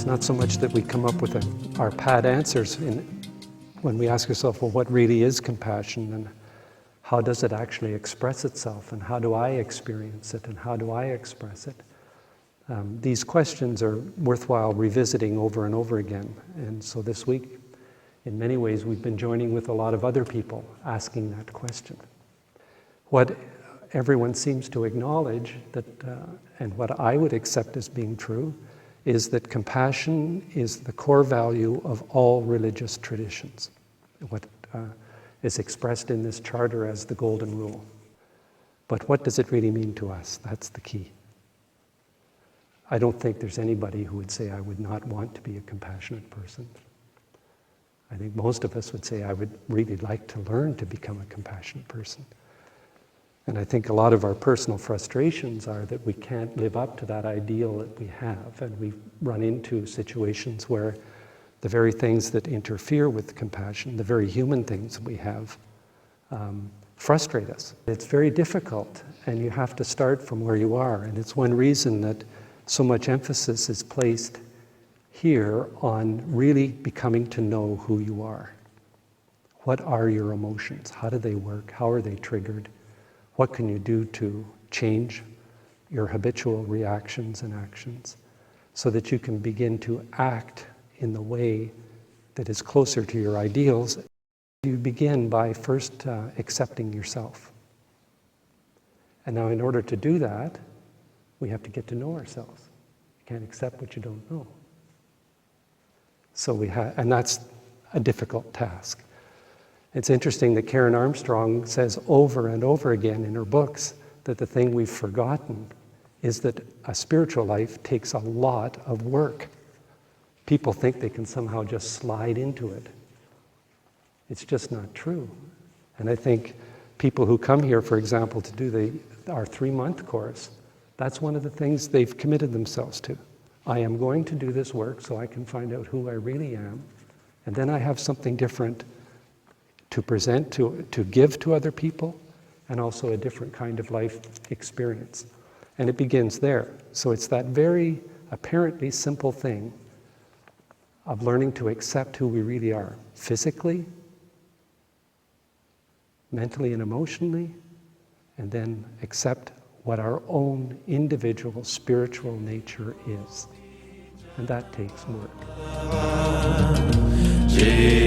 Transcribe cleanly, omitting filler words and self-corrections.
It's not so much that we come up with our pat answers when we ask ourselves, well, what really is compassion, and how does it actually express itself, and how do I experience it, and how do I express it? These questions are worthwhile revisiting over and over again. And so this week, in many ways, we've been joining with a lot of other people asking that question. What everyone seems to acknowledge, and what I would accept as being true, is that compassion is the core value of all religious traditions. What is expressed in this charter as the golden rule. But what does it really mean to us? That's the key. I don't think there's anybody who would say, I would not want to be a compassionate person. I think most of us would say, I would really like to learn to become a compassionate person. And I think a lot of our personal frustrations are that we can't live up to that ideal that we have, and we run into situations where the very things that interfere with compassion, the very human things we have, frustrate us. It's very difficult, and you have to start from where you are, and it's one reason that so much emphasis is placed here on really becoming to know who you are. What are your emotions? How do they work? How are they triggered? What can you do to change your habitual reactions and actions so that you can begin to act in the way that is closer to your ideals? You begin by first accepting yourself. And now in order to do that, we have to get to know ourselves. You can't accept what you don't know. So and that's a difficult task. It's interesting that Karen Armstrong says over and over again in her books that the thing we've forgotten is that a spiritual life takes a lot of work. People think they can somehow just slide into it. It's just not true. And I think people who come here, for example, to do our 3-month course, that's one of the things they've committed themselves to. I am going to do this work so I can find out who I really am, and then I have something different to present, to give to other people, and also a different kind of life experience. And it begins there. So it's that very apparently simple thing of learning to accept who we really are, physically, mentally and emotionally, and then accept what our own individual spiritual nature is. And that takes work. Jai